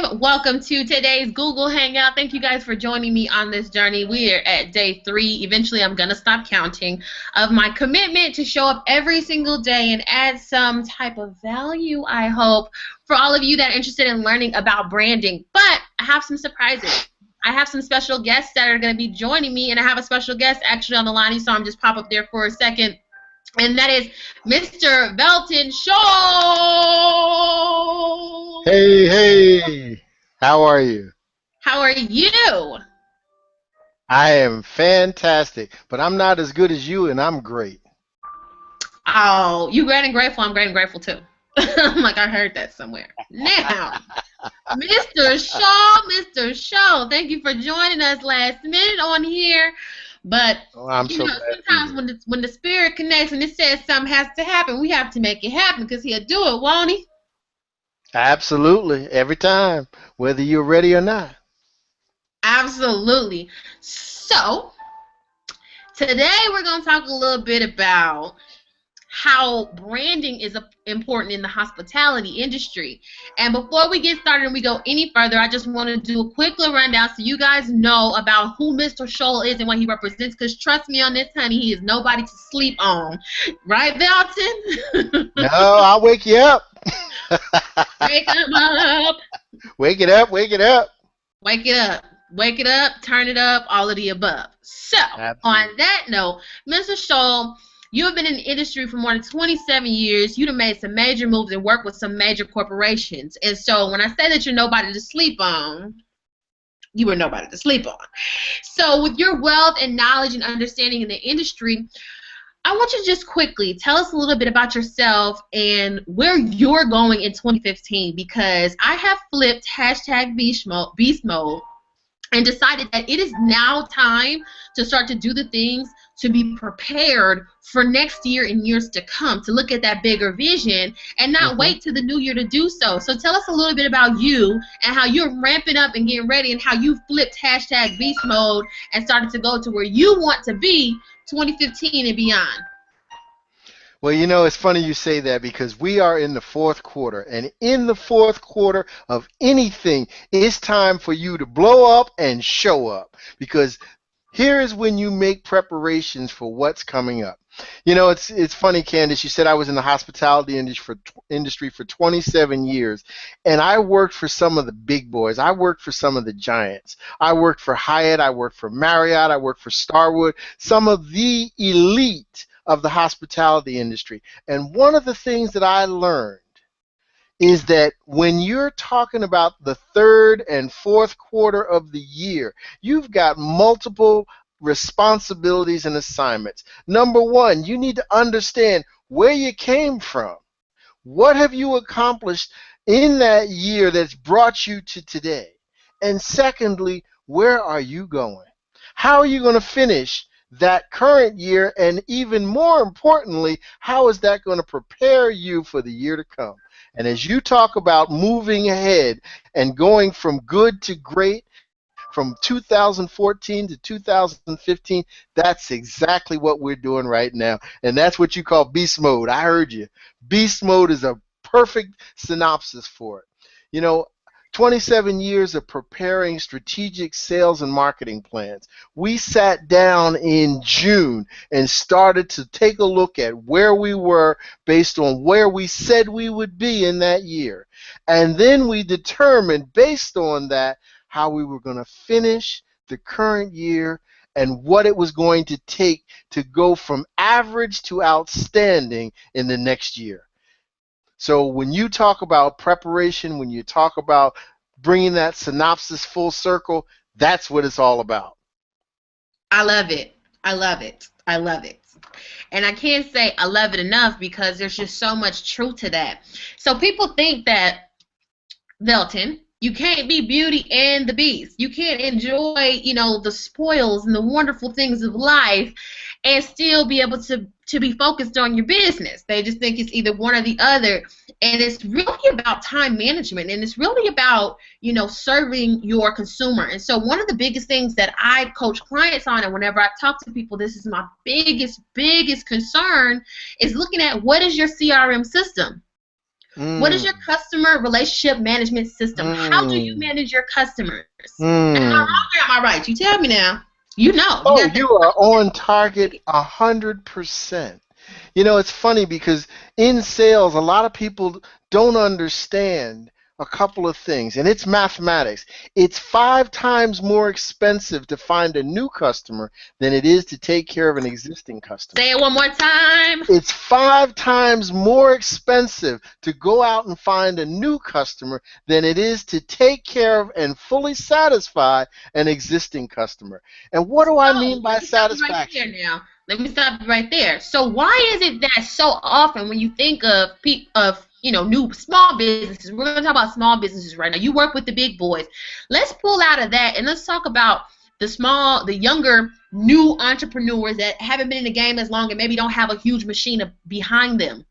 Welcome to today's Google Hangout. Thank you guys for joining me on this journey. We are at day 3. Eventually, I'm going to stop counting of my commitment to show up every single day and add some type of value, I hope, for all of you that are interested in learning about branding. But I have some surprises. I have some special guests that are going to be joining me, and I have a special guest actually on the line, so I'm just pop up there for a second. And that is Mr. Velton Showell. Hey, how are you? How are you? I am fantastic, but I'm not as good as you, and I'm great. Oh, you great and grateful. I'm great and grateful too. I'm like, I heard that somewhere. Now, Mr. Showell, thank you for joining us last minute on here. But sometimes when the spirit connects and it says something has to happen, we have to make it happen because he'll do it, won't he? Absolutely, every time, whether you're ready or not. Absolutely. So, today we're going to talk a little bit about how branding is important in the hospitality industry. And before we get started and we go any further, I just want to do a quick little rundown so you guys know about who Mr. Showell is and what he represents, because trust me on this, honey, he is nobody to sleep on. Right, Velton? No, I'll wake you up. Wake him up. Wake it up, wake it up. Wake it up. Wake it up, turn it up, all of the above. So, on that note, Mr. Showell, you have been in the industry for more than 27 years. You've made some major moves and worked with some major corporations. And so when I say that you're nobody to sleep on, you were nobody to sleep on. So with your wealth and knowledge and understanding in the industry, I want you to just quickly tell us a little bit about yourself and where you're going in 2015, because I have flipped hashtag beast mode and decided that it is now time to start to do the things to be prepared for next year and years to come, to look at that bigger vision and not wait till the new year to do so. So tell us a little bit about you and how you're ramping up and getting ready and how you flipped hashtag beast mode and started to go to where you want to be 2015 and beyond. Well, you know, it's funny you say that because we are in the 4th quarter, and in the 4th quarter of anything, it's time for you to blow up and show up, because here is when you make preparations for what's coming up. You know, it's funny, Candice, you said I was in the hospitality industry for 27 years, and I worked for some of the big boys. I worked for some of the giants. I worked for Hyatt. I worked for Marriott. I worked for Starwood, some of the elite of the hospitality industry. And one of the things that I learned is that when you're talking about the 3rd and 4th quarter of the year, you've got multiple responsibilities and assignments. Number one, you need to understand where you came from. What have you accomplished in that year that's brought you to today? And secondly, where are you going? How are you going to finish that current year? And even more importantly, how is that going to prepare you for the year to come? And as you talk about moving ahead and going from good to great, from 2014 to 2015, that's exactly what we're doing right now. And that's what you call beast mode. I heard you. Beast mode is a perfect synopsis for it. You know, 27 years of preparing strategic sales and marketing plans. We sat down in June and started to take a look at where we were based on where we said we would be in that year. And then we determined, based on that, how we were going to finish the current year and what it was going to take to go from average to outstanding in the next year. So when you talk about preparation, when you talk about bringing that synopsis full circle, that's what it's all about. I love it. I love it. I love it. And I can't say I love it enough because there's just so much truth to that. So people think that, Velton, you can't be Beauty and the Beast. You can't enjoy, you know, the spoils and the wonderful things of life and still be able to be focused on your business. They just think it's either one or the other. And it's really about time management, and it's really about, you know, serving your consumer. And so one of the biggest things that I coach clients on, and whenever I talk to people, this is my biggest concern, is looking at what is your CRM system? What is your Mm. customer relationship management system? How do you Mm. manage your customers? And how Mm. wrong am I right? You tell me now. You know. You Oh, got you are on target 100%. You know, it's funny because in sales, a lot of people don't understand a couple of things, and it's mathematics. It's 5 times more expensive to find a new customer than it is to take care of an existing customer. Say it one more time. It's 5 times more expensive to go out and find a new customer than it is to take care of and fully satisfy an existing customer. And what do I So mean let by me stop you right there satisfaction? now. Let me stop you right there. So why is it that so often when you think of new small businesses, we're going to talk about small businesses right now. You work with the big boys. Let's pull out of that and let's talk about the younger, new entrepreneurs that haven't been in the game as long and maybe don't have a huge machine behind them,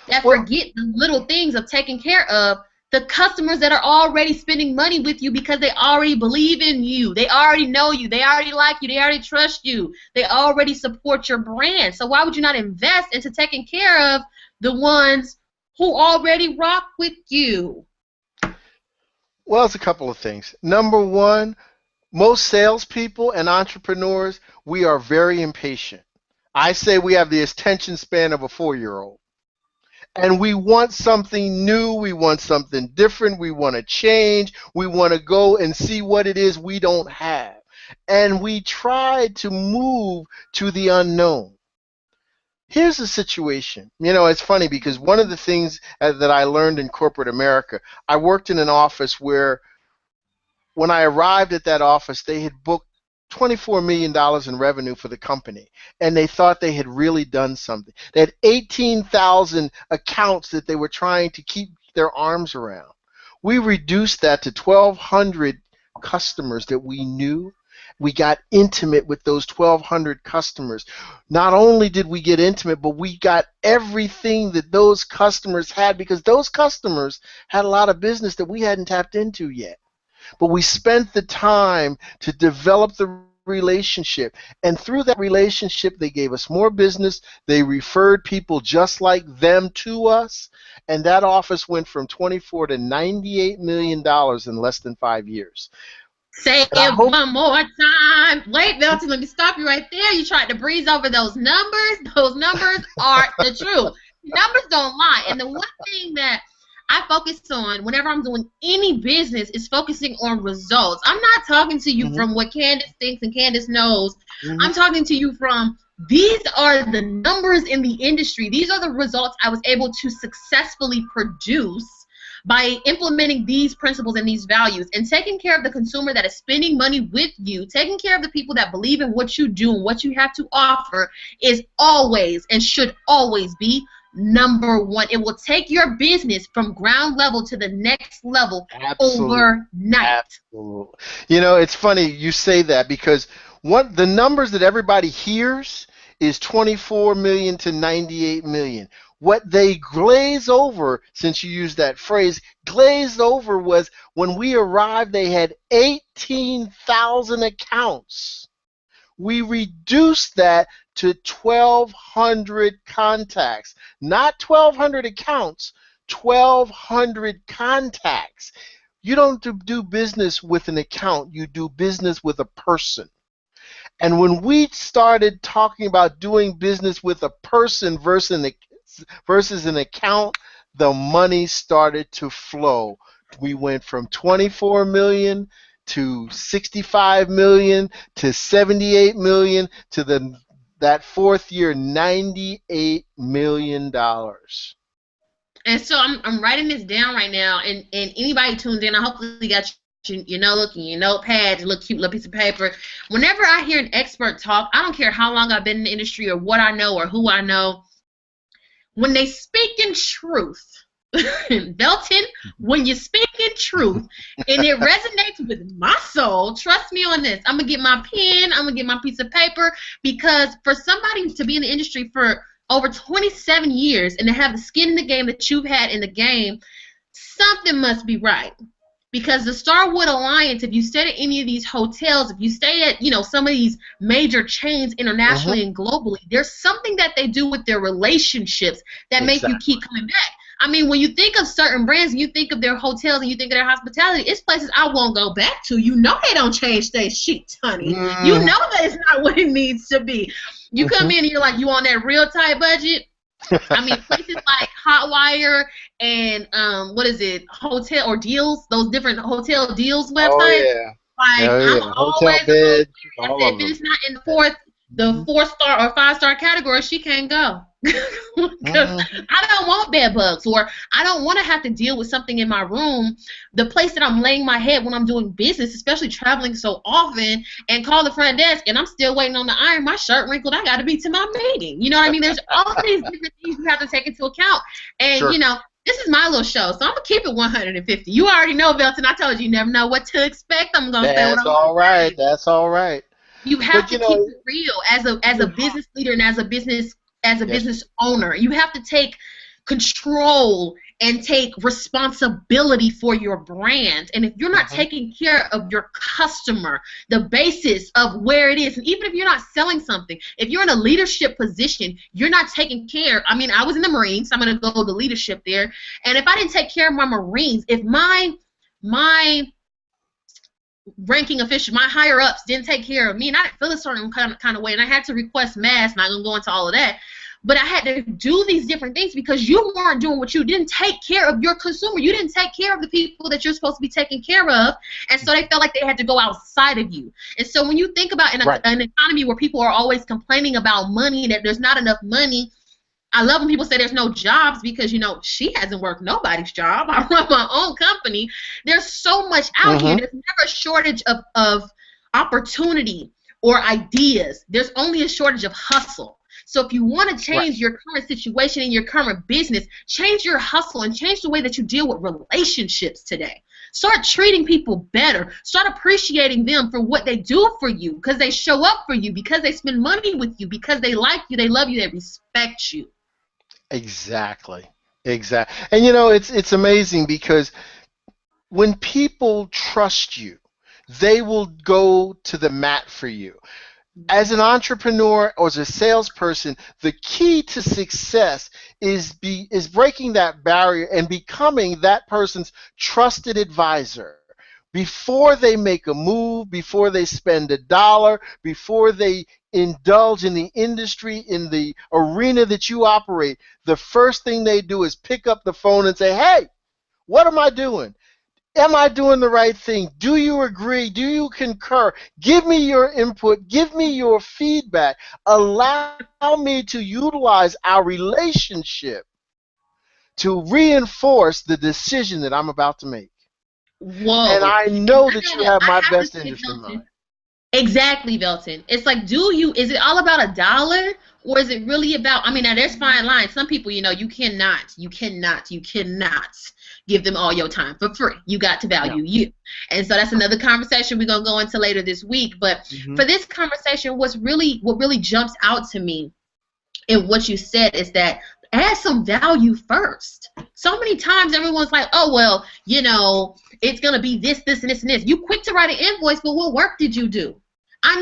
that Well, forget the little things of taking care of the customers that are already spending money with you because they already believe in you. They already know you. They already like you. They already trust you. They already support your brand. So why would you not invest into taking care of the ones who already rock with you? well, it's a couple of things. Number one, most salespeople and entrepreneurs, we are very impatient. I say we have the attention span of a 4-year-old. And we want something new, we want something different, we want to change, we want to go and see what it is we don't have. And we try to move to the unknown. Here's the situation. You know, it's funny because one of the things that I learned in corporate America, I worked in an office where when I arrived at that office, they had booked $24 million in revenue for the company, and they thought they had really done something. They had 18,000 accounts that they were trying to keep their arms around. We reduced that to 1,200 customers that we knew. We got intimate with those 1,200 customers. Not only did we get intimate, but we got everything that those customers had because those customers had a lot of business that we hadn't tapped into yet. But we spent the time to develop the relationship. And through that relationship, they gave us more business. They referred people just like them to us. And that office went from 24 to $98 million in less than 5 years. Say And I it hope. one more time. Wait, Velton, let me stop you right there. You tried to breeze over those numbers. Those numbers are the truth. Numbers don't lie. And the one thing that I focus on whenever I'm doing any business is focusing on results. I'm not talking to you Mhm, from what Candyce thinks and Candyce knows. mhm. I'm talking to you from these are the numbers in the industry. These are the results I was able to successfully produce by implementing these principles and these values and taking care of the consumer that is spending money with you, taking care of the people that believe in what you do and what you have to offer is always and should always be number one. It will take your business from ground level to the next level Absolutely. overnight. Absolutely. You know, it's funny you say that because what the numbers that everybody hears is 24 million to 98 million. What they glaze over, since you used that phrase, glazed over was when we arrived, they had 18,000 accounts. We reduced that to 1,200 contacts, not 1,200 accounts, 1,200 contacts. You don't do business with an account, you do business with a person. And when we started talking about doing business with a person versus an account, the money started to flow. We went from 24 million to 65 million to 78 million to that fourth year $98 million. And so I'm writing this down right now, and anybody tuned in, I hopefully got your notebook and your notepad, your little cute little piece of paper. Whenever I hear an expert talk, I don't care how long I've been in the industry or what I know or who I know, when they speak in truth, Velton, when you speak in truth and it resonates with my soul, trust me on this. I'm going to get my pen, I'm going to get my piece of paper, because for somebody to be in the industry for over 27 years and to have the skin in the game that you've had in the game, something must be right. Because the Starwood Alliance, if you stay at any of these hotels, if you stay at, some of these major chains internationally and globally, there's something that they do with their relationships that make you Exactly. keep coming back. I mean, when you think of certain brands and you think of their hotels and you think of their hospitality, it's places I won't go back to. You know they don't change their sheets, honey. You know that it's not what it needs to be. You come in and you're like, you on that real tight budget? I mean, places like Hotwire and what is it, Hotel or Deals, those different hotel deals websites. Oh yeah. Like I'm Hotel always beds. if it's not in the 4-star or 5-star category, she can't go. I don't want bed bugs, or I don't want to have to deal with something in my room, the place that I'm laying my head when I'm doing business, especially traveling so often, and call the front desk and I'm still waiting on the iron, my shirt wrinkled, I got to be to my meeting. You know what I mean? There's all these different things you have to take into account. And, you know, this is my little show, so I'm going to keep it 150. You already know, Velton. I told you, you never know what to expect. I'm going to say what I'm all right. That's all right. You have to keep it real as a business leader and as a business owner. You have to take control and take responsibility for your brand. And if you're not taking care of your customer, the basis of where it is, and even if you're not selling something, if you're in a leadership position, you're not taking care. I mean, I was in the Marines, so I'm going to go to leadership there. And if I didn't take care of my Marines, if my ranking official, my higher ups didn't take care of me, and I feel a certain kind of way, and I had to request masks. Not gonna go into all of that, but I had to do these different things because you weren't doing what you didn't take care of your consumer. You didn't take care of the people that you're supposed to be taking care of, and so they felt like they had to go outside of you. And so when you think about an economy where people are always complaining about money, that there's not enough money, I love when people say there's no jobs because, you know, she hasn't worked nobody's job. I run my own company. There's so much out here. There's never a shortage of opportunity or ideas. There's only a shortage of hustle. So if you want to change your current situation and your current business, change your hustle and change the way that you deal with relationships today. Start treating people better. Start appreciating them for what they do for you, because they show up for you, because they spend money with you, because they like you, they love you, they respect you. Exactly. And you know, it's amazing because when people trust you, they will go to the mat for you. As an entrepreneur or as a salesperson, the key to success is breaking that barrier and becoming that person's trusted advisor. Before they make a move, before they spend $1, before they indulge in the industry, in the arena that you operate, the first thing they do is pick up the phone and say, hey, what am I doing? Am I doing the right thing? Do you agree? Do you concur? Give me your input. Give me your feedback. Allow me to utilize our relationship to reinforce the decision that I'm about to make. Whoa. And I know that you have my best interest in mind. Exactly, Velton. It's like, is it all about $1, or is it really about, I mean, now there's fine lines. Some people, you know, you cannot give them all your time for free. You got to value you. And so that's another conversation we're going to go into later this week. But for this conversation, what really jumps out to me in what you said is that add some value first. So many times everyone's like, oh, well, you know, it's going to be this, this, and this, and this. You quick to write an invoice, but what work did you do? I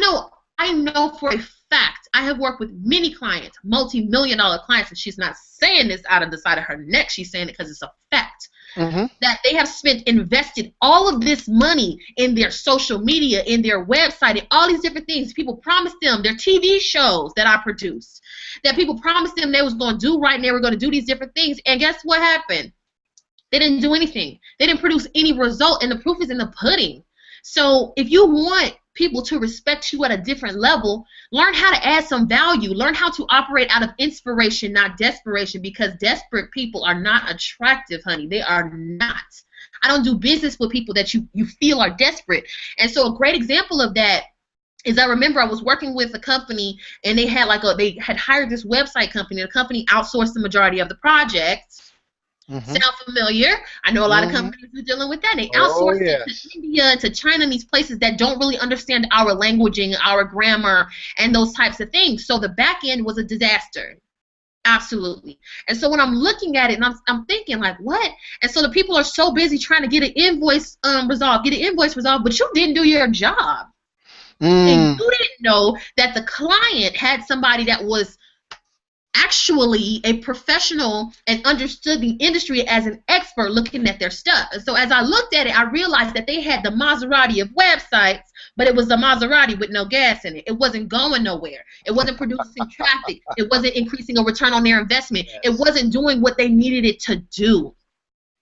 know for a fact, I have worked with many clients, multi-million-dollar clients, and she's not saying this out of the side of her neck. She's saying it because it's a fact. That they have invested all of this money in their social media, in their website, and all these different things. People promised them their TV shows that I produced, that people promised them they was going to do right, and they were going to do these different things. And guess what happened? They didn't do anything. They didn't produce any result, and the proof is in the pudding. So if you want people to respect you at a different level, learn how to add some value. Learn how to operate out of inspiration, not desperation, because desperate people are not attractive, honey. They are not. I don't do business with people that you feel are desperate. And so a great example of that is, I remember I was working with a company, and they had hired this website company. The company outsourced the majority of the projects. Sound familiar? I know a lot of companies are dealing with that. They outsource it to India, to China, and these places that don't really understand our languaging, our grammar, and those types of things. So the back end was a disaster. Absolutely. And so when I'm looking at it, and I'm thinking, like, what? And so the people are so busy trying to get an invoice resolved, but you didn't do your job. And you didn't know that the client had somebody that was actually a professional and understood the industry as an expert looking at their stuff. And so as I looked at it, I realized that they had the Maserati of websites, but it was a Maserati with no gas in it. It wasn't going nowhere. It wasn't producing traffic. It wasn't increasing a return on their investment. Yes. It wasn't doing what they needed it to do.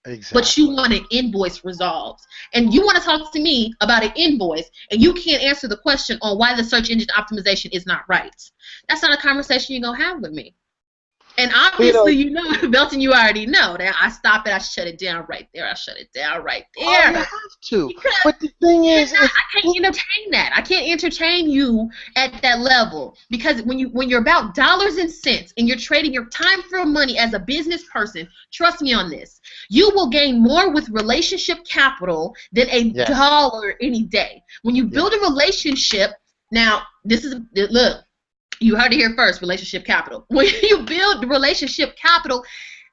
Exactly. But you want an invoice resolved. And you want to talk to me about an invoice, and you can't answer the question on why the search engine optimization is not right. That's not a conversation you're going to have with me. And obviously, you know, Velton, you already know that I stop it, I shut it down right there. I shut it down right there. Oh, you have to. But the thing is, I can't entertain that. I can't entertain you at that level, because when you're about dollars and cents and you're trading your time for money as a business person, trust me on this, you will gain more with relationship capital than a dollar any day. When you build a relationship, now look. You heard it here first, relationship capital. When you build the relationship capital,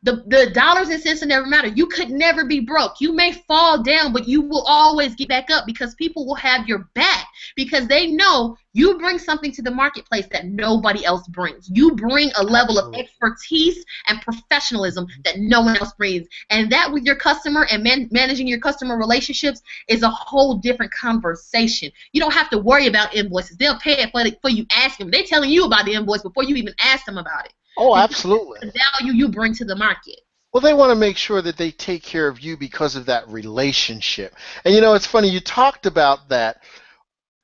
the dollars and cents will never matter. You could never be broke. You may fall down, but you will always get back up, because people will have your back, because they know you bring something to the marketplace that nobody else brings. You bring a level of expertise and professionalism that no one else brings. And that with your customer and managing your customer relationships is a whole different conversation. You don't have to worry about invoices. They'll pay it for you ask them. They're telling you about the invoice before you even ask them about it. Oh, absolutely. The value you bring to the market. Well, they want to make sure that they take care of you because of that relationship. And, you know, it's funny, you talked about that.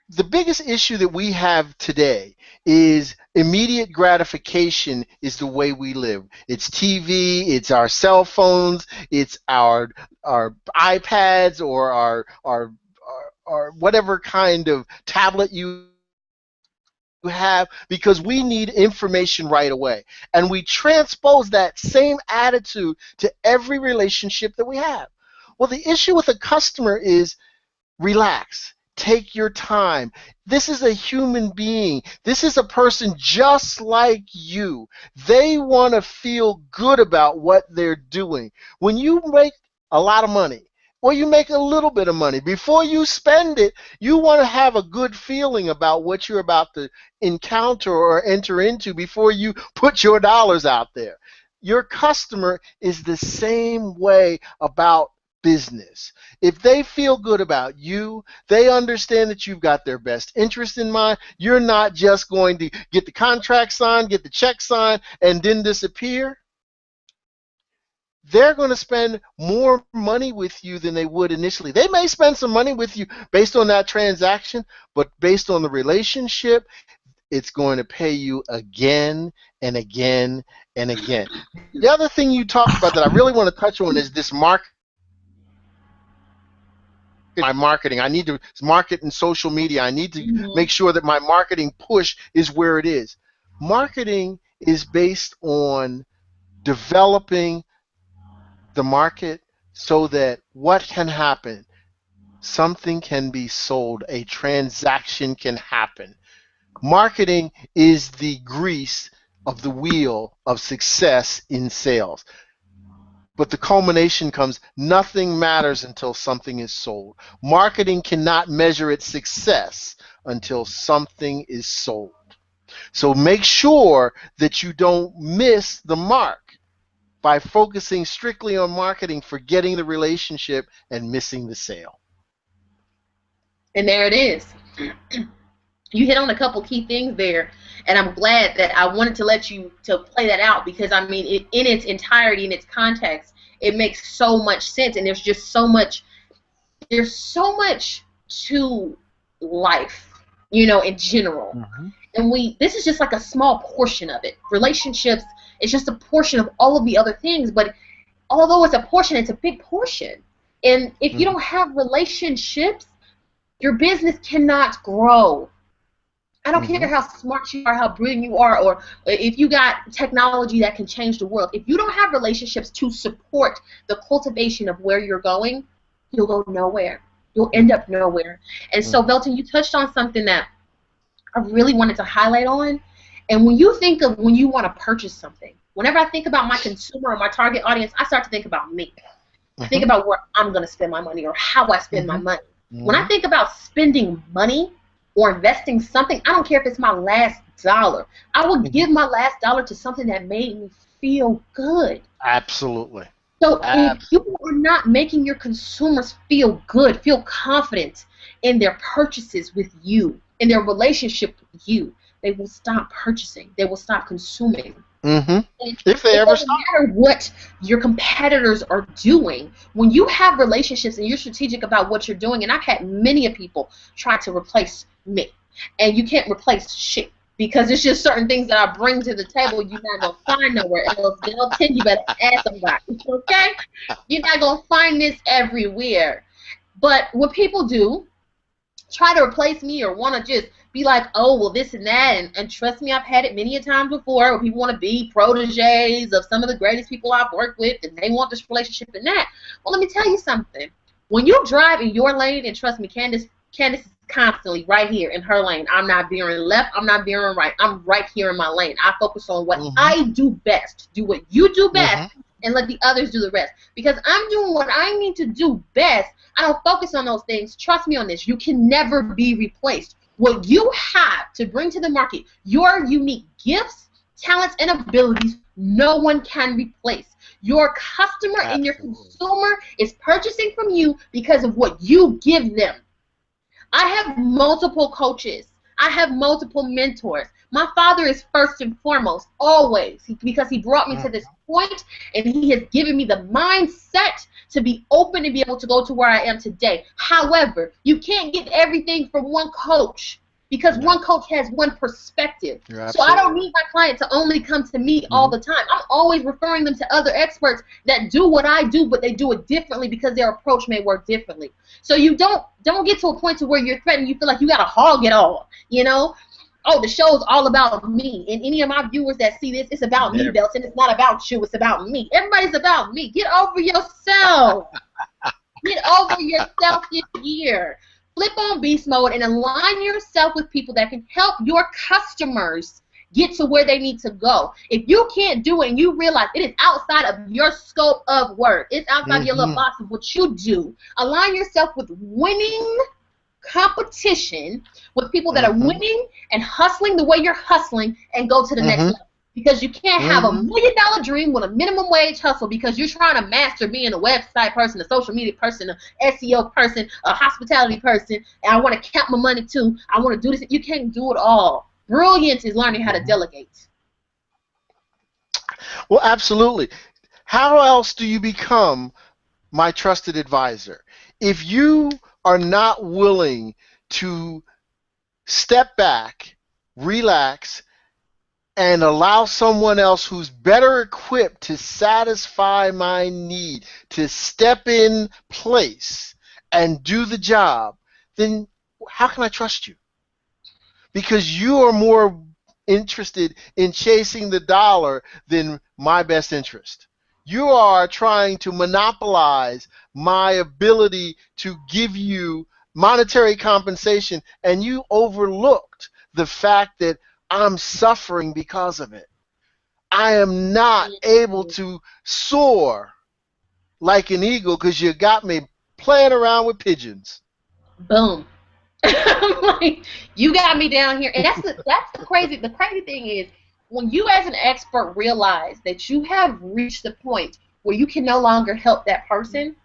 The biggest issue that we have today is immediate gratification is the way we live. It's TV, it's our cell phones, it's our iPads, or our whatever kind of tablet you have, because we need information right away. And we transpose that same attitude to every relationship that we have. Well, the issue with a customer is relax. Take your time. This is a human being. This is a person just like you. They want to feel good about what they're doing. When you make a lot of money, or you make a little bit of money, before you spend it, you want to have a good feeling about what you're about to encounter or enter into before you put your dollars out there. Your customer is the same way about business. If they feel good about you, they understand that you've got their best interest in mind. You're not just going to get the contract signed, get the check signed, and then disappear. They're going to spend more money with you than they would initially. They may spend some money with you based on that transaction, but based on the relationship, it's going to pay you again and again and again. The other thing you talked about that I really want to touch on is this marketing. I need to market in social media. I need to make sure that my marketing push is where it is. Marketing is based on developing the market so that what can happen? Something can be sold. A transaction can happen. Marketing is the grease of the wheel of success in sales. But the culmination comes, nothing matters until something is sold. Marketing cannot measure its success until something is sold. So make sure that you don't miss the mark by focusing strictly on marketing, forgetting the relationship and missing the sale. And there it is. You hit on a couple key things there, and I'm glad that I wanted to let you to play that out, because I mean, in its entirety, in its context, it makes so much sense, and there's just so much. There's so much to life, you know, in general, and this is just like a small portion of it. Relationships is just a portion of all of the other things, but although it's a portion, it's a big portion. And if you don't have relationships, your business cannot grow. I don't care how smart you are, how brilliant you are, or if you got technology that can change the world. If you don't have relationships to support the cultivation of where you're going, you'll go nowhere. You'll end up nowhere. And so, Velton, you touched on something that I really wanted to highlight on. And when you think of when you want to purchase something, whenever I think about my consumer or my target audience, I start to think about me. I think about where I'm going to spend my money or how I spend my money. When I think about spending money or investing something, I don't care if it's my last dollar. I would give my last dollar to something that made me feel good. Absolutely. So if you are not making your consumers feel good, feel confident in their purchases with you, in their relationship with you, they will stop purchasing. They will stop consuming. Mm-hmm. If they ever stop. It doesn't matter what your competitors are doing. When you have relationships and you're strategic about what you're doing, and I've had many of people try to replace me, and you can't replace shit. Because it's just certain things that I bring to the table you're not going to find nowhere else. They'll tell you better ask somebody, okay? You're not going to find this everywhere. But what people do, try to replace me or want to just be like, oh, well, this and that, and trust me, I've had it many a times before where people want to be proteges of some of the greatest people I've worked with, and they want this relationship and that. Well, let me tell you something. When you drive in your lane, and trust me, Candyce is constantly right here in her lane. I'm not veering left. I'm not veering right. I'm right here in my lane. I focus on what I do best. Do what you do best, and let the others do the rest. Because I'm doing what I need to do best. I don't focus on those things. Trust me on this. You can never be replaced. What you have to bring to the market, your unique gifts, talents, and abilities, no one can replace. Your customer and your consumer is purchasing from you because of what you give them. I have multiple coaches. I have multiple mentors. My father is first and foremost, always, because he brought me to this point, and he has given me the mindset to be open and be able to go to where I am today. However, you can't get everything from one coach, because one coach has one perspective. So I don't need my client to only come to me all the time. I'm always referring them to other experts that do what I do, but they do it differently because their approach may work differently. So you don't get to a point to where you're threatened. You feel like you got to hog it all, you know? Oh, the show's all about me. And any of my viewers that see this, it's about me, Velton. It's not about you. It's about me. Everybody's about me. Get over yourself. Get over yourself this year. Flip on beast mode and align yourself with people that can help your customers get to where they need to go. If you can't do it and you realize it is outside of your scope of work, it's outside of your little box of what you do, align yourself with winning competition, with people that are winning and hustling the way you're hustling, and go to the next level. Because you can't have $1 million dream with a minimum wage hustle because you're trying to master being a website person, a social media person, a SEO person, a hospitality person, and I want to count my money too. I want to do this. You can't do it all. Brilliance is learning how to delegate. Well, absolutely. How else do you become my trusted advisor? If you are not willing to step back, relax, and allow someone else who's better equipped to satisfy my need to step in place and do the job, then how can I trust you? Because you are more interested in chasing the dollar than my best interest. You are trying to monopolize my ability to give you monetary compensation, and you overlooked the fact that I'm suffering because of it. I am not able to soar like an eagle because you got me playing around with pigeons. Boom. I'm like, you got me down here. And that's the crazy thing is, when you as an expert realize that you have reached the point where you can no longer help that person,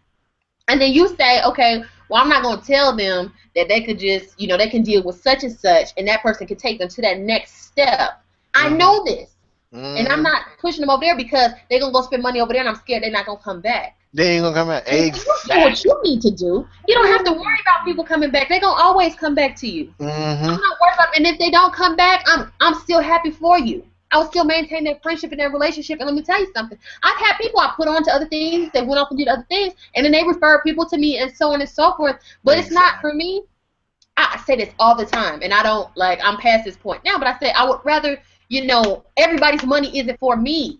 and then you say, okay, well, I'm not going to tell them that they could just, they can deal with such and such, and that person can take them to that next step. I know this, and I'm not pushing them over there because they're going to go spend money over there, and I'm scared they're not going to come back. They ain't going to come back. Exactly. You do what you need to do. You don't have to worry about people coming back. They're going to always come back to you. I'm not worried about them. And if they don't come back, I'm still happy for you. I will still maintain that friendship and that relationship. And let me tell you something. I've had people I put on to other things. They went off and did other things. And then they refer people to me and so on and so forth. But it's not for me. I say this all the time. And I don't, I'm past this point now. But I say I would rather, everybody's money isn't for me.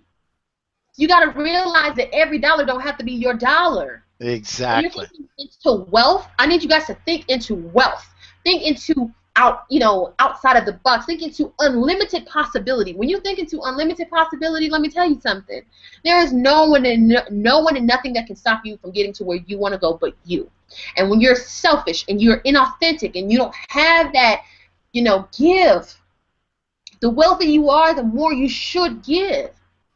You got to realize that every dollar don't have to be your dollar. Exactly. When you're thinking into wealth, I need you guys to think into wealth. Think into outside of the box. Think into unlimited possibility. When you think into unlimited possibility, let me tell you something. There is no one and nothing that can stop you from getting to where you want to go but you. And when you're selfish and you're inauthentic and you don't have that, give, the wealthier you are, the more you should give,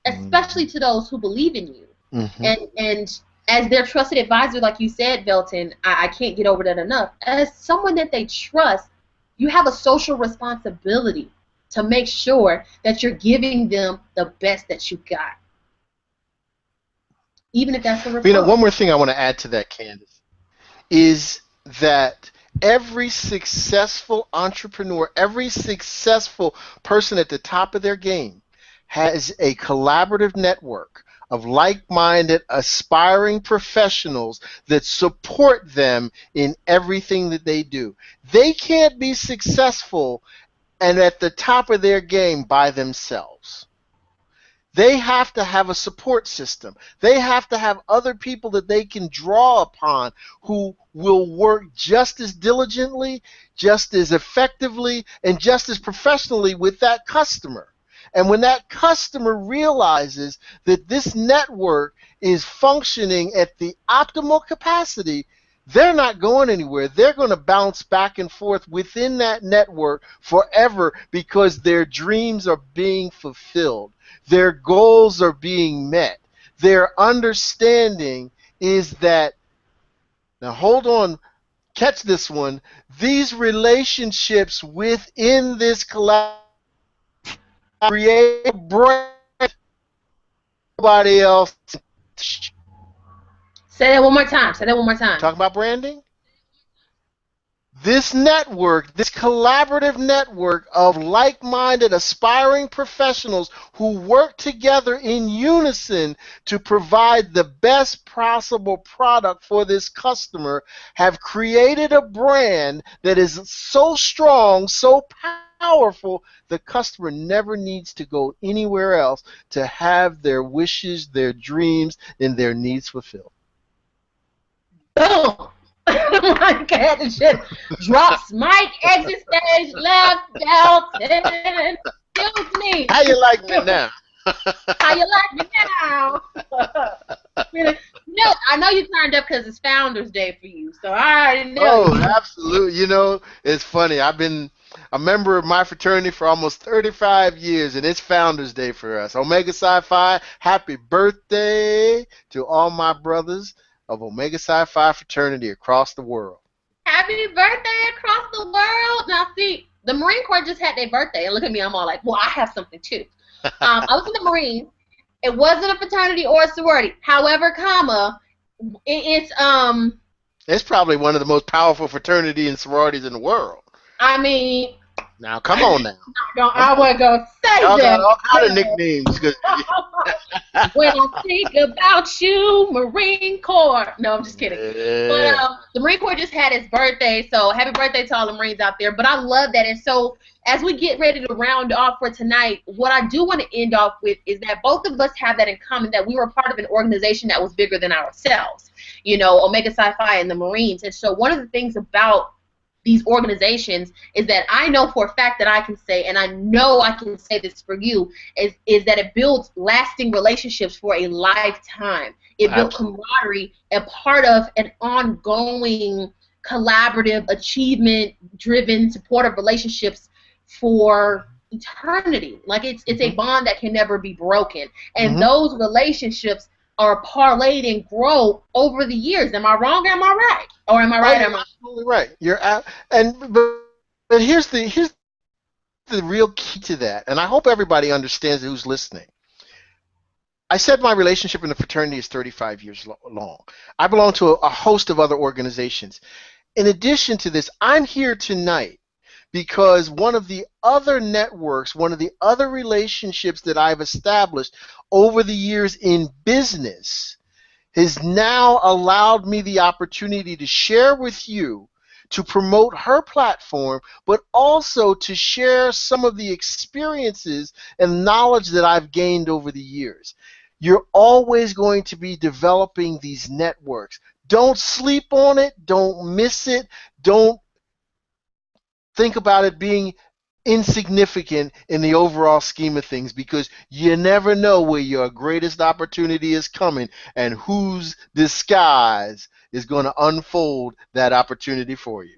especially to those who believe in you. And as their trusted advisor, like you said, Velton, I can't get over that enough. As someone that they trust, you have a social responsibility to make sure that you're giving them the best that you got, even if that's a referral. You know, one more thing I want to add to that, Candice, is that every successful entrepreneur, every successful person at the top of their game has a collaborative network of like-minded, aspiring professionals that support them in everything that they do. They can't be successful and at the top of their game by themselves. They have to have a support system. They have to have other people that they can draw upon who will work just as diligently, just as effectively, and just as professionally with that customer. And when that customer realizes that this network is functioning at the optimal capacity, they're not going anywhere. They're going to bounce back and forth within that network forever because their dreams are being fulfilled. Their goals are being met. Their understanding is that, now hold on, catch this one, these relationships within this collaboration create a brand nobody else. Say that one more time. Say that one more time. Talk about branding? This network, this collaborative network of like-minded, aspiring professionals who work together in unison to provide the best possible product for this customer have created a brand that is so strong, so powerful, the customer never needs to go anywhere else to have their wishes, their dreams, and their needs fulfilled. Boom! My God, it just drops mic, exit stage, left, Velton. Excuse me. How you like me now? How you like me now? No, I know you turned up because it's Founders Day for you, so I already know. Oh, absolutely. You know, it's funny. I've been a member of my fraternity for almost 35 years, and it's Founders Day for us. Omega Psi Phi, happy birthday to all my brothers of Omega Psi Phi fraternity across the world. Happy birthday across the world. Now, see, the Marine Corps just had their birthday, and look at me, I'm all like, well, I have something too. I was in the Marines. It wasn't a fraternity or a sorority. However, it's probably one of the most powerful fraternity and sororities in the world. I mean, now come on now. I wasn't gonna say y'all that. Got all kind of nicknames. When I think about you, Marine Corps. No, I'm just kidding. Yeah. But the Marine Corps just had its birthday, so happy birthday to all the Marines out there. But I love that. And so as we get ready to round off for tonight, what I do want to end off with is that both of us have that in common, that we were part of an organization that was bigger than ourselves. You know, Omega Psi Phi and the Marines. And so one of the things about these organizations is that I know for a fact that I can say, and I know I can say this for you, is that it builds lasting relationships for a lifetime. It builds camaraderie, a part of an ongoing, collaborative, achievement-driven, supportive relationships for eternity. Like it's a bond that can never be broken. And those relationships are parlayed and grow over the years. Am I wrong or am I right? Or am I right? You're absolutely right. You're but here's the real key to that, and I hope everybody understands who's listening. I said my relationship in the fraternity is 35 years long. I belong to a host of other organizations. In addition to this, I'm here tonight because one of the other networks, one of the other relationships that I've established over the years in business has now allowed me the opportunity to share with you, to promote her platform, but also to share some of the experiences and knowledge that I've gained over the years. You're always going to be developing these networks. Don't sleep on it. Don't miss it. Don't think about it being insignificant in the overall scheme of things, because you never know where your greatest opportunity is coming and whose disguise is going to unfold that opportunity for you.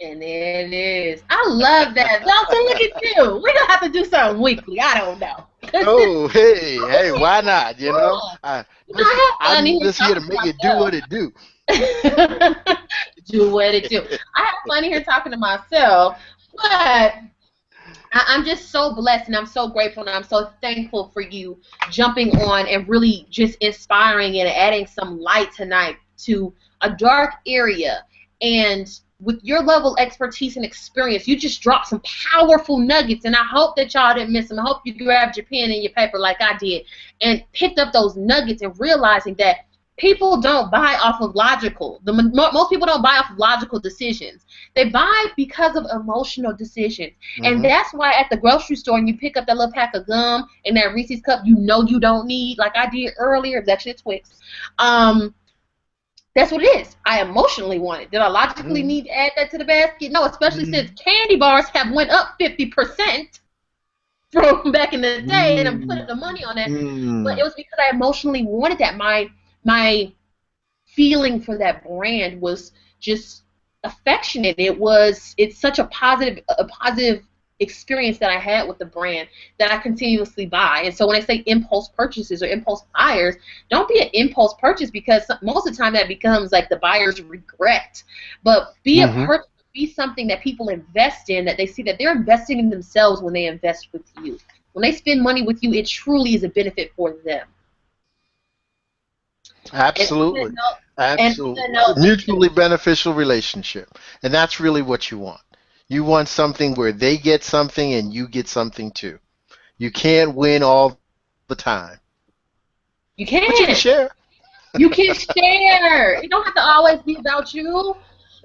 And there it is. I love that. Velton, look at you. We're going to have to do something weekly. I don't know. Oh, hey, why not? You know, I have fun I'm here just here to talking to make it do what myself. it do. Do what it do. I have fun here talking to myself, but I'm just so blessed and I'm so grateful and I'm so thankful for you jumping on and really just inspiring and adding some light tonight to a dark area. And with your level of expertise and experience, you just dropped some powerful nuggets, and I hope that y'all didn't miss them. I hope you grabbed your pen and your paper like I did and picked up those nuggets and realizing that people don't buy off of logical. Most people don't buy off of logical decisions. They buy because of emotional decisions. And that's why at the grocery store, when you pick up that little pack of gum and that Reese's cup you know you don't need, like I did earlier, it was actually a Twix. That's what it is. I emotionally want it. Did I logically need to add that to the basket? No, especially since candy bars have went up 50% from back in the day, and I'm putting the money on that. But it was because I emotionally wanted that. My feeling for that brand was just affectionate. It's such a positive experience that I had with the brand that I continuously buy. And so when I say impulse purchases or impulse buyers, don't be an impulse purchase, because most of the time that becomes like the buyer's regret. But be a purchase, be something that people invest in, that they see that they're investing in themselves when they invest with you. When they spend money with you, it truly is a benefit for them. Absolutely. Absolutely. Mutually beneficial relationship. And that's really what you want. You want something where they get something and you get something too. You can't win all the time. You can't. But you can share. You can share. It don't have to always be about you. No,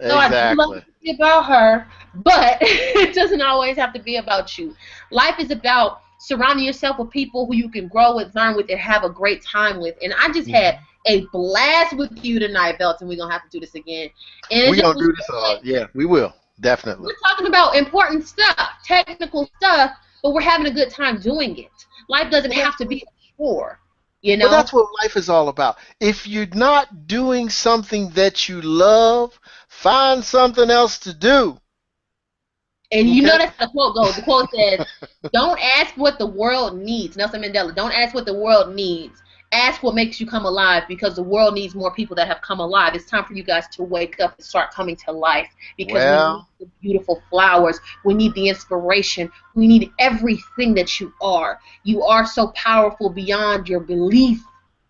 exactly. I do love it to be about her, but it doesn't always have to be about you. Life is about surrounding yourself with people who you can grow with, learn with, and have a great time with. And I just had a blast with you tonight, Velton. We're going to have to do this again. And we're going to do this all. Yeah, we will. Definitely. We're talking about important stuff, technical stuff, but we're having a good time doing it. Life doesn't have to be a chore, you know? Well, that's what life is all about. If you're not doing something that you love, find something else to do. And you know that's the quote goes. The quote says, don't ask what the world needs. Nelson Mandela, don't ask what the world needs. Ask what makes you come alive, because the world needs more people that have come alive. It's time for you guys to wake up and start coming to life, because we need the beautiful flowers. We need the inspiration. We need everything that you are. You are so powerful beyond your belief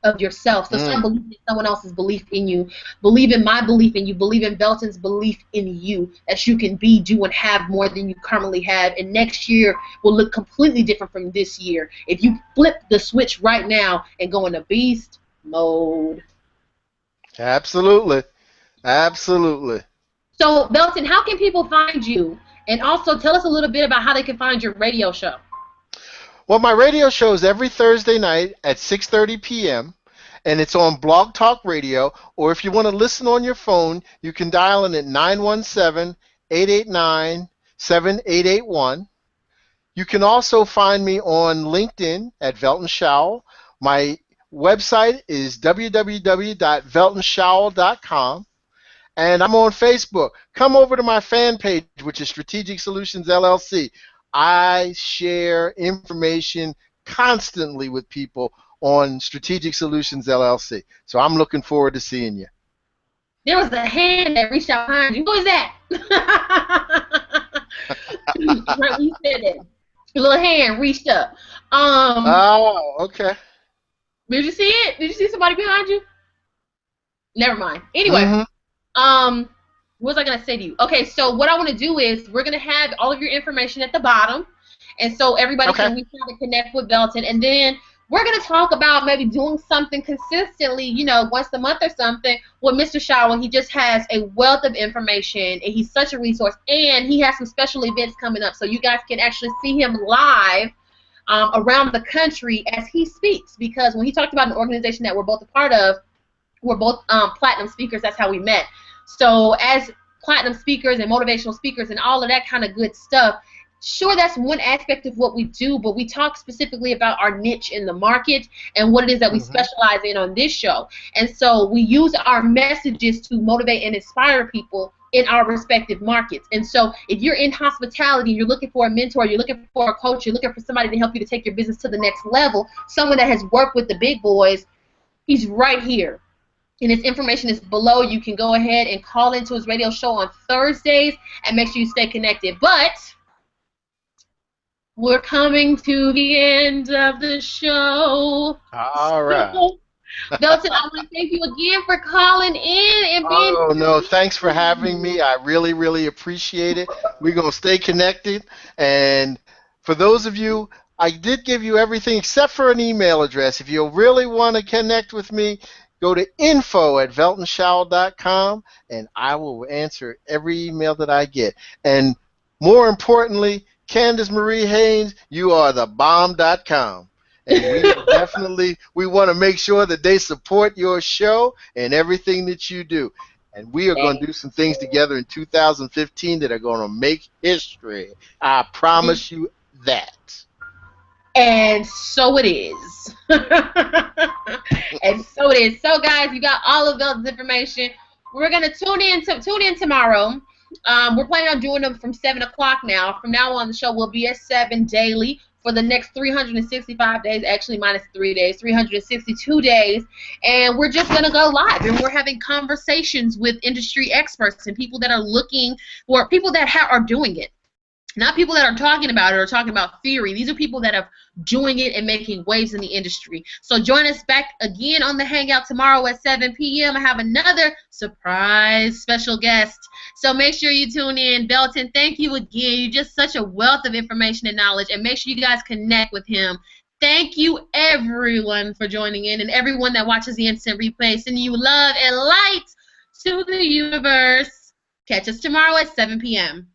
of yourself. So stop believing in someone else's belief in you. Believe in my belief in you. Believe in Velton's belief in you, that you can be, do, and have more than you currently have. And next year will look completely different from this year if you flip the switch right now and go into beast mode. Absolutely. Absolutely. So, Velton, how can people find you? And also tell us a little bit about how they can find your radio show. Well, my radio show is every Thursday night at 6:30 p.m., and it's on Blog Talk Radio, or if you want to listen on your phone, you can dial in at 917-889-7881. You can also find me on LinkedIn at Velton Showell. My website is www.veltonshowell.com. And I'm on Facebook. Come over to my fan page, which is Strategic Solutions LLC. I share information constantly with people on Strategic Solutions LLC. So I'm looking forward to seeing you. There was a hand that reached out behind you. Who was that? Right when you said that. A little hand reached up. Oh, okay. Did you see it? Did you see somebody behind you? Never mind. Anyway, what was I going to say to you? Okay, so what I want to do is we're going to have all of your information at the bottom, and so everybody can reach out and connect with Velton, and then we're going to talk about maybe doing something consistently, you know, once a month or something with Mr. Showell. He just has a wealth of information, and he's such a resource, and he has some special events coming up, so you guys can actually see him live around the country as he speaks, because when he talked about an organization that we're both a part of, we're both platinum speakers. That's how we met. So as platinum speakers and motivational speakers and all of that kind of good stuff, sure, that's one aspect of what we do, but we talk specifically about our niche in the market and what it is that we specialize in on this show. And so we use our messages to motivate and inspire people in our respective markets. And so if you're in hospitality and you're looking for a mentor, you're looking for a coach, you're looking for somebody to help you to take your business to the next level, someone that has worked with the big boys, he's right here. And his information is below. You can go ahead and call into his radio show on Thursdays and make sure you stay connected. But we're coming to the end of the show. All right. Velton, I want to thank you again for calling in and being. Oh, no, thanks for having me. I really, really appreciate it. We're going to stay connected. And for those of you, I did give you everything except for an email address. If you really want to connect with me, go to info@veltonshowell.com, and I will answer every email that I get. And more importantly, Candyce Marie Haynes, you are the bomb.com. And we want to make sure that they support your show and everything that you do. And we are going to do some things together in 2015 that are going to make history. I promise you that. And so it is. And so it is. So, guys, you got all of Velton's information. We're going to tune in tomorrow. We're planning on doing them from 7 o'clock now. From now on, the show will be at 7 daily for the next 365 days, actually minus 3 days, 362 days. And we're just going to go live. And we're having conversations with industry experts and people that are looking for people that are doing it. Not people that are talking about it or talking about theory. These are people that are doing it and making waves in the industry. So join us back again on the Hangout tomorrow at 7 p.m. I have another surprise special guest. So make sure you tune in. Velton, thank you again. You're just such a wealth of information and knowledge. And make sure you guys connect with him. Thank you, everyone, for joining in. And everyone that watches the instant replay, sending you love and light to the universe. Catch us tomorrow at 7 p.m.